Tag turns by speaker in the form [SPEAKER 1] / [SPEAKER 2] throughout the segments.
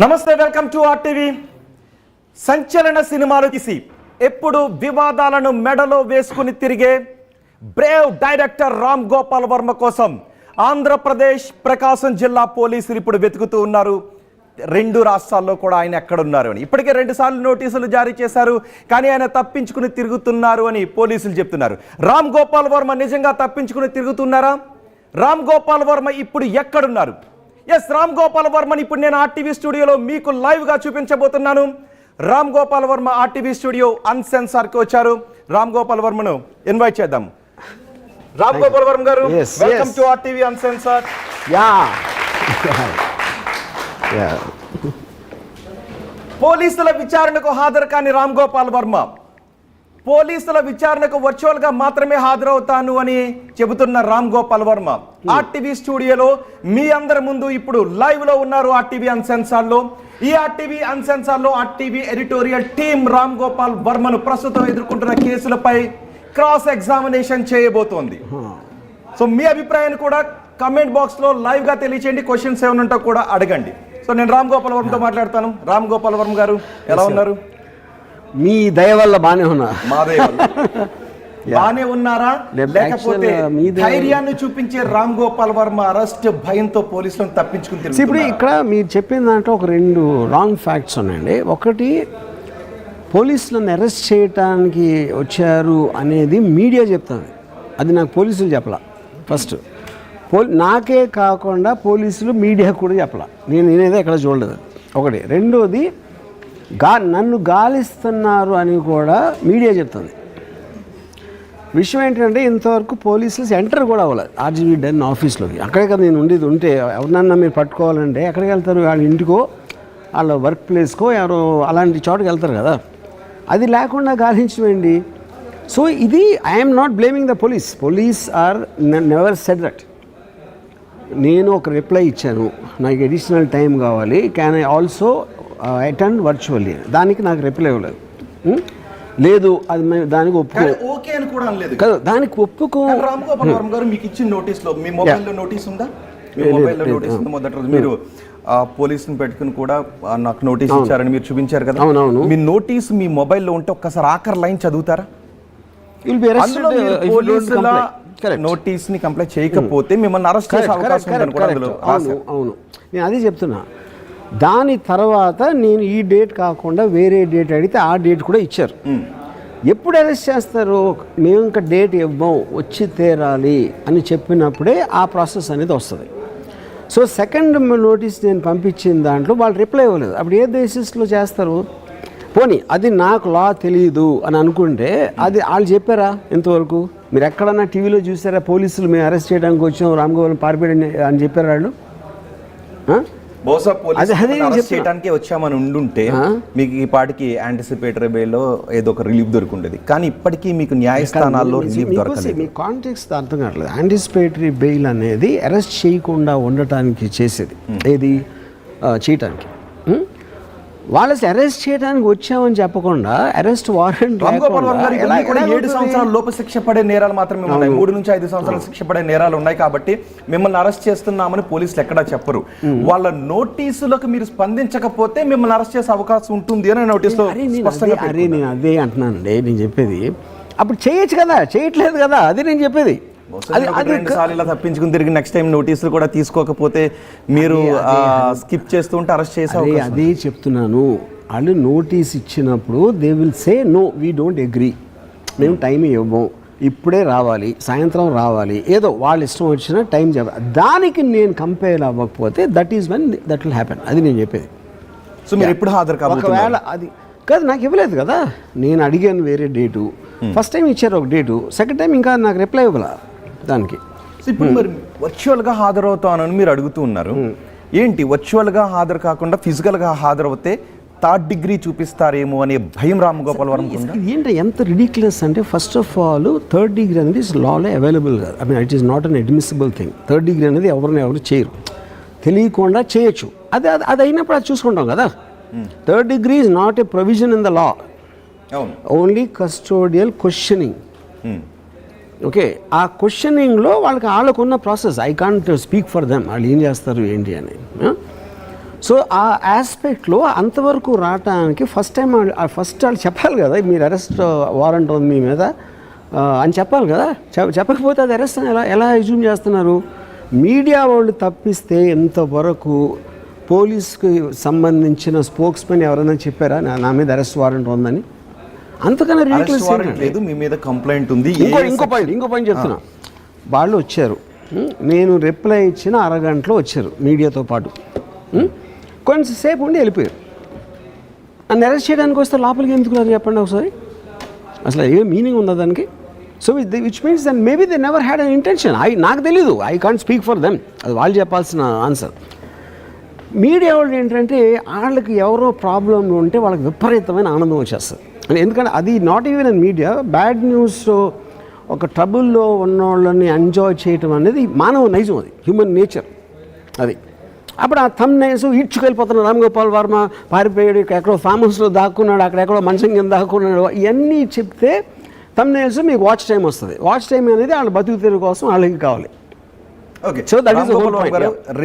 [SPEAKER 1] నమస్తే, welcome to RTV. సంచలన సినిమాలు తీసి ఎప్పుడు వివాదాలను మెడలో వేసుకుని తిరిగే బ్రేవ్ డైరెక్టర్ రామ్ గోపాల్ వర్మ కోసం ఆంధ్రప్రదేశ్ ప్రకాశం జిల్లా పోలీసులు ఇప్పుడు వెతుకుతూ ఉన్నారు. 2 రాష్ట్రాల్లో కూడా ఆయన ఎక్కడున్నారు అని. ఇప్పటికే 2 సార్లు నోటీసులు జారీ చేశారు, కానీ ఆయన తప్పించుకుని తిరుగుతున్నారు అని పోలీసులు చెప్తున్నారు. రామ్ గోపాల్ వర్మ నిజంగా తప్పించుకుని తిరుగుతున్నారా? రామ్ గోపాల్ వర్మ ఇప్పుడు ఎక్కడున్నారు? ఎస్, రామ్ గోపాల్ వర్మని ఇప్పుడు నేను ఆర్టీవీ స్టూడియోలో మీకు లైవ్గా చూపించబోతున్నాను. రామ్ గోపాల్ వర్మ ఆర్టీవీ స్టూడియో అన్సెన్సార్కి వచ్చారు. రామ్ గోపాల్ వర్మను ఇన్వైట్ చేద్దాం. రామ్ గోపాల్ వర్మ గారు, వెల్కమ్ టు ఆర్టీవీ అన్సెన్సార్. పోలీసుల విచారణకు హాజరు కాని రామ్ గోపాల్ వర్మ పోలీసుల విచారణకు వర్చువల్ గా మాత్రమే హాజరవుతాను అని చెబుతున్న రామ్ గోపాల్ వర్మ ఆర్టీవీ స్టూడియోలో మీ అందరి ముందు ఇప్పుడు లైవ్ లో ఉన్నారు. ఆర్టీవీ అన్సెన్సార్ లో ఈ ఆర్టీవీ అన్సెన్సార్ లో RTV editorial team Ram Gopal వర్మను ప్రస్తుతం ఎదుర్కొంటున్న కేసులపై క్రాస్ ఎగ్జామినేషన్ చేయబోతోంది. సో మీ అభిప్రాయాన్ని కూడా కమెంట్ బాక్స్ లో లైవ్ గా తెలియచేయండి. క్వశ్చన్స్ ఏమైనా ఉంటే కూడా అడగండి. సో నేను రామ్ గోపాల్ వర్మతో మాట్లాడతాను. రామ్ గోపాల్ వర్మ గారు, ఎలా ఉన్నారు?
[SPEAKER 2] మీ దయ వల్ల బానే ఉన్నా.
[SPEAKER 1] మా దయ వల్ల బానే ఉన్నారా, లేకపోతే ధైర్యాన్ని చూపించే రామ్ గోపాల్ వర్మ అరెస్ట్ భయంతో పోలీసులను తప్పించుకుని?
[SPEAKER 2] ఇప్పుడు ఇక్కడ మీరు చెప్పిన దాంట్లో ఒక 2 రాంగ్ ఫ్యాక్ట్స్ ఉన్నాయండి. ఒకటి, పోలీసులను అరెస్ట్ చేయటానికి వచ్చారు అనేది మీడియా చెప్తుంది, అది నాకు పోలీసులు చెప్పలా. ఫస్ట్ నాకే కాకుండా పోలీసులు మీడియా కూడా చెప్పలా. నేనేదో ఎక్కడ చూడలేదు. ఒకటి. రెండోది, నన్ను గాలిస్తున్నారు అని కూడా మీడియా చెప్తుంది. విషయం ఏంటంటే ఇంతవరకు పోలీసులు ఎంటర్ కూడా అవ్వలేదు ఆర్జీవీ డెన్ ఆఫీస్లోకి. అక్కడే కదా నేను ఉండేది. ఉంటే ఎవరినన్నా మీరు పట్టుకోవాలంటే ఎక్కడికి వెళ్తారు? వాళ్ళ ఇంటికో, వాళ్ళ వర్క్ ప్లేస్కో, ఎవరో అలాంటి చోటుకి వెళ్తారు కదా. అది లేకుండా గాలించమండి. సో ఇది I'm not blaming the police or never said that. నేను ఒక రిప్లై ఇచ్చాను, నాకు అడిషనల్ టైం కావాలి, can I also attend virtually. దానికి నాకు రిప్లై ఇవ్వలేదు. లేదు, అది దానికి
[SPEAKER 1] కదా,
[SPEAKER 2] దానికి ఒప్పుకో.
[SPEAKER 1] రామ్ గోపాల్ వర్మ గారు, మీకు ఇచ్చిన నోటీస్లో మీ మొబైల్లో నోటీస్ ఉందా? మీ మొబైల్లో నోటీస్ ఉందా? మొదటి రోజు మీరు పోలీసుని పెట్టుకుని కూడా నాకు నోటీస్ ఇచ్చారని మీరు చూపించారు కదా.
[SPEAKER 2] అవునవును.
[SPEAKER 1] మీ నోటీస్ మీ మొబైల్లో ఉంటే ఒక్కసారి ఆఖరి లైన్ చదువుతారా? నోటీస్ ని కంప్లైంట్ చేయకపోతే మిమ్మల్ని అరెస్ట్ చేసే అవకాశం ఉందని కూడా అందులో రాశారు.
[SPEAKER 2] అవును, నేను అదే చెప్తున్నా. దాని తర్వాత నేను ఈ డేట్ కాకుండా వేరే డేట్ అడిగితే ఆ డేట్ కూడా ఇచ్చారు. ఎప్పుడు అరెస్ట్ చేస్తారు? మేము ఇంకా డేట్ ఇవ్వం, వచ్చి తీరాలి అని చెప్పినప్పుడే ఆ ప్రాసెస్ అనేది వస్తుంది. సో సెకండ్ నోటీస్ నేను పంపించిన దాంట్లో వాళ్ళు రిప్లై ఇవ్వలేదు. అప్పుడు ఏ బేసిస్లో చేస్తారు? పోనీ అది నాకు లా తెలియదు అని అనుకుంటే అది వాళ్ళు చెప్పారా ఇంతవరకు? మీరు ఎక్కడన్నా టీవీలో చూసారా పోలీసులు మేము అరెస్ట్ చేయడానికి వచ్చాం, రామ్ గోపాల్ పారిపోయాడు అని చెప్పారు వాళ్ళు?
[SPEAKER 1] బహుశా పోలీసులు చేయడానికి వచ్చామని ఉండుంటే మీకు ఈ పాటికి యాంటిసిపేటరీ బెయిల్లో ఏదో ఒక రిలీఫ్ దొరుకుండేది. కానీ ఇప్పటికీ మీకు న్యాయస్థానాల్లో రిలీఫ్ దొరకలేదు.
[SPEAKER 2] మీ కాంటెక్స్ట్ అర్థం కావట్లేదు. యాంటిసిపేటరీ బెయిల్ అనేది అరెస్ట్ చేయకుండా ఉండటానికి చేసేది, ఏది చేయటానికి. వాళ్ళు అరెస్ట్ చేయడానికి వచ్చామని చెప్పకుండా అరెస్ట్ వారెంట్
[SPEAKER 1] 7 సంవత్సరాల లోపు శిక్ష పడే నేరాలు మాత్రమే ఉన్నాయి. 3 నుంచి 5 సంవత్సరాల శిక్ష పడే నేరాలు ఉన్నాయి. కాబట్టి మిమ్మల్ని అరెస్ట్ చేస్తున్నామని పోలీసులు ఎక్కడా చెప్పరు. వాళ్ళ నోటీసులకు మీరు స్పందించకపోతే మిమ్మల్ని అరెస్ట్ చేసే అవకాశం ఉంటుంది అని నోటీసులో స్పష్టంగా.
[SPEAKER 2] అరే నేను అదే అంటున్నానండి. నేను చెప్పేది అప్పుడు చేయొచ్చు కదా, చేయట్లేదు కదా, అది నేను చెప్పేది.
[SPEAKER 1] ఇలా తప్పించుకుని తిరిగి నెక్స్ట్ టైం నోటీసులు కూడా తీసుకోకపోతే మీరు స్కిప్ చేస్తూ ఉంటే అరెస్ట్ చేసే.
[SPEAKER 2] అదే చెప్తున్నాను. వాళ్ళు నోటీస్ ఇచ్చినప్పుడు they will say no, we don't agree, మేము టైం ఇవ్వం, ఇప్పుడే రావాలి, సాయంత్రం రావాలి, ఏదో వాళ్ళ ఇష్టం వచ్చిన టైం చెప్పాలి. దానికి నేను కంపేర్ అవ్వకపోతే that is when that will happen. అది నేను చెప్పేది.
[SPEAKER 1] సో మీరు ఎప్పుడు హాజరు కావాలి?
[SPEAKER 2] ఒకవేళ అది కాదు, నాకు ఇవ్వలేదు కదా. నేను అడిగాను వేరే డేటు, ఫస్ట్ టైం ఇచ్చారు ఒక డేటు, సెకండ్ టైం ఇంకా నాకు రిప్లై ఇవ్వాల దానికి.
[SPEAKER 1] ఇప్పుడు మరి వర్చువల్గా హాజరవుతానని మీరు అడుగుతూ ఉన్నారు. ఏంటి వర్చువల్గా హాజరు కాకుండా ఫిజికల్గా హాజరవుతే 3rd డిగ్రీ చూపిస్తారేమో అనే భయం రామ్ గోపాల్ వర్మ?
[SPEAKER 2] ఏంటి ఎంత రిడిక్యులస్ అంటే, first of all 3rd degree అనేది లాలో అవైలబుల్ కాదు. I mean it is not an admissible thing. 3rd degree అనేది ఎవరు చేయరు, తెలియకుండా చేయొచ్చు. అది అయినప్పుడు అది చూసుకుంటాం కదా. 3rd degree is not a provision in the law, only custodial questioning. Okay, ఆ క్వశ్చనింగ్లో వాళ్ళకున్న process I can't speak for them, వాళ్ళు ఏం చేస్తారు ఏంటి అని. సో ఆ ఆస్పెక్ట్లో అంతవరకు రావటానికి ఫస్ట్ వాళ్ళు చెప్పాలి కదా, మీరు అరెస్ట్ వారెంట్ ఉంది మీ మీద అని చెప్పాలి కదా. చెప్పకపోతే అది అరెస్ట్ అని ఎలా ఎజ్యూమ్ చేస్తున్నారు? మీడియా వాళ్ళు తప్పిస్తే ఇంతవరకు పోలీస్కి సంబంధించిన స్పోక్స్మెన్ ఎవరైనా చెప్పారా నా మీద అరెస్ట్ వారెంట్ ఉందని? అంతకన్నా రిడిక్యులస్
[SPEAKER 1] లేదు, మీ మీద కంప్లైంట్ ఉంది.
[SPEAKER 2] ఇంకో పాయింట్ చెప్తున్నా. వాళ్ళు వచ్చారు, నేను రిప్లై ఇచ్చిన అరగంటలో వచ్చారు మీడియాతో పాటు, కొంచెంసేపు ఉండి వెళ్ళిపోయారు. నన్ను అరెస్ట్ చేయడానికి వస్తే లోపలికి ఎందుకు రాదు చెప్పండి ఒకసారి? అసలు ఏ మీనింగ్ ఉందా దానికి? So which means then maybe they never had an intention. నాకు తెలీదు, I can't speak for them, అది వాళ్ళు చెప్పాల్సిన ఆన్సర్. మీడియా వాళ్ళు ఏంటంటే వాళ్ళకి ఎవరో ప్రాబ్లం ఉంటే వాళ్ళకి విపరీతమైన ఆనందం వచ్చేస్తుంది. ఎందుకంటే అది not even in media, bad news ఒక ట్రబుల్లో ఉన్న వాళ్ళని ఎంజాయ్ చేయటం అనేది మానవ నైజం, అది హ్యూమన్ నేచర్. అది అప్పుడు ఆ థంబ్ నైల్స్ ఈడ్చుకెళ్ళిపోతున్నాడు, రామ్ గోపాల్ వర్మ పారిపోయాడు, ఎక్కడో ఫామ్ హౌస్లో దాక్కున్నాడు, అక్కడెక్కడో మంచం కింద దాక్కున్నాడు, ఇవన్నీ చెప్తే థంబ్ నైల్స్ మీకు వాచ్ టైం వస్తుంది. వాచ్ టైం అనేది వాళ్ళ బతుకు తెరువు కోసం వాళ్ళకి కావాలి.
[SPEAKER 1] ఓకే, సో దట్ ఈస్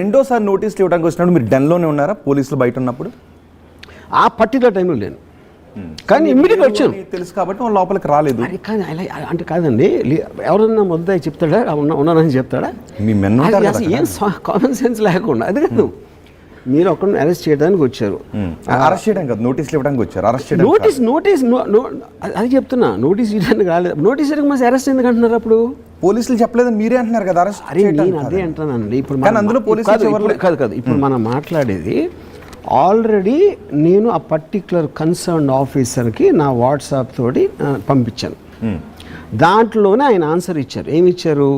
[SPEAKER 1] రెండోసారి నోటీసులు ఇవ్వడానికి వచ్చినప్పుడు మీరు డెన్లోనే ఉన్నారా పోలీసులు బయట ఉన్నప్పుడు?
[SPEAKER 2] ఆ పర్టికులర్ టైంలో లేను, కానీ ఇమ్మీడియట్గా వచ్చాను.
[SPEAKER 1] తెలుసు కాబట్టి వాళ్ళు లోపలికి రాలేదు.
[SPEAKER 2] అది కానీ అంటే కాదండి, ఎవరన్నా ముద్దాయి చెప్తాడా ఉన్నానని చెప్తాడా?
[SPEAKER 1] మీ మెన్
[SPEAKER 2] ఏం కామన్ సెన్స్ లేకుండా. అది కాదు, మీరు ఒకరిని అరెస్ట్ చేయడానికి వచ్చారు,
[SPEAKER 1] అరెస్ట్ చేయడానికి కాదు, నోటీసులు ఇవ్వడానికి వచ్చారు. అరెస్ట్
[SPEAKER 2] నోటీస్ అది చెప్తున్నా, నోటీస్ ఇవ్వడానికి రాలేదు. నోటీస్ ఇవ్వడానికి మళ్ళీ అరెస్ట్ ఎందుకు అంటున్నారు? అప్పుడు
[SPEAKER 1] పోలీసులు చెప్పలేదని మీరే అంటున్నారు కదా అరెస్ట్.
[SPEAKER 2] అరే నేను అదే అంటానండి. ఇప్పుడు
[SPEAKER 1] అందులో పోలీసులు
[SPEAKER 2] కాదు, ఇప్పుడు మనం మాట్లాడేది ఆల్రెడీ నేను ఆ పర్టిక్యులర్ కన్సర్న్ ఆఫీసర్కి నా వాట్సాప్ తోటి పంపించాను. దాంట్లోనే ఆయన ఆన్సర్ ఇచ్చారు. ఏమి ఇచ్చారు?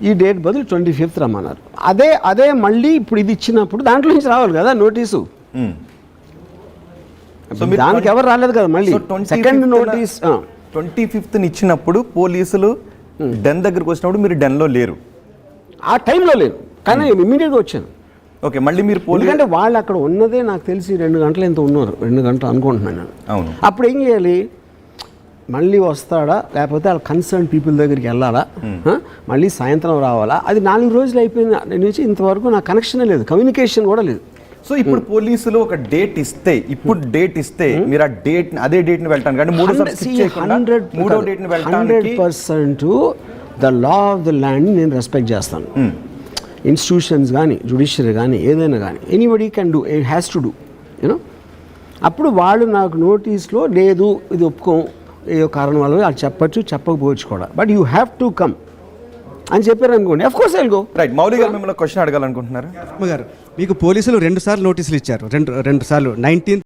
[SPEAKER 2] ఈ డేట్ బదులు 25th రమ్మన్నారు. అదే మళ్ళీ ఇప్పుడు ఇది ఇచ్చినప్పుడు దాంట్లో నుంచి రావాలి కదా నోటీసు. దానికి ఎవరు రాలేదు కదా మళ్ళీ సెకండ్ నోటీస్.
[SPEAKER 1] 25th ఇచ్చినప్పుడు పోలీసులు డెన్ దగ్గరకు వచ్చినప్పుడు మీరు డెన్లో లేరు,
[SPEAKER 2] ఆ టైంలో లేరు, కానీ ఇమ్మీడియట్గా వచ్చాను.
[SPEAKER 1] ఓకే, మళ్ళీ మీరు
[SPEAKER 2] ఎందుకంటే వాళ్ళు అక్కడ ఉన్నదే నాకు తెలిసి 2 గంటలు ఎంత ఉన్నారు, 2 గంటలు అనుకుంటున్నాను నేను.
[SPEAKER 1] అవును.
[SPEAKER 2] అప్పుడు ఏం చేయాలి? మళ్ళీ వస్తాడా, లేకపోతే వాళ్ళ కన్సర్న్ పీపుల్ దగ్గరికి వెళ్ళాలా, మళ్ళీ సాయంత్రం రావాలా? అది 4 రోజులు అయిపోయింది నుంచి ఇంతవరకు నా కనెక్షనే లేదు, కమ్యూనికేషన్ కూడా లేదు.
[SPEAKER 1] సో ఇప్పుడు పోలీసులు ఒక డేట్ ఇస్తే, ఇప్పుడు డేట్ ఇస్తే మీరు అదే డేట్ ని వెళ్ళటానికి, అంటే
[SPEAKER 2] 100% the law of the land నేను రెస్పెక్ట్ చేస్తాను. ఇన్స్టిట్యూషన్స్ కానీ, జ్యుడిషియరీ కానీ, ఏదైనా కానీ, anybody can do, it has to do, you know. అప్పుడు వాళ్ళు నాకు నోటీస్లో లేదు ఇది ఒప్పుకోం, ఏదో కారణం వల్ల అది చెప్పచ్చు, చెప్పకపోవచ్చు కూడా, but you have to come అని చెప్పారు అనుకోండి, of course I will go.
[SPEAKER 1] Right. Mouli గారు మిమ్మల్ని క్వశ్చన్ అడగాలనుకుంటున్నారు.
[SPEAKER 3] గారు, మీకు పోలీసులు 2 సార్లు నోటీసులు ఇచ్చారు, రెండు సార్లు 19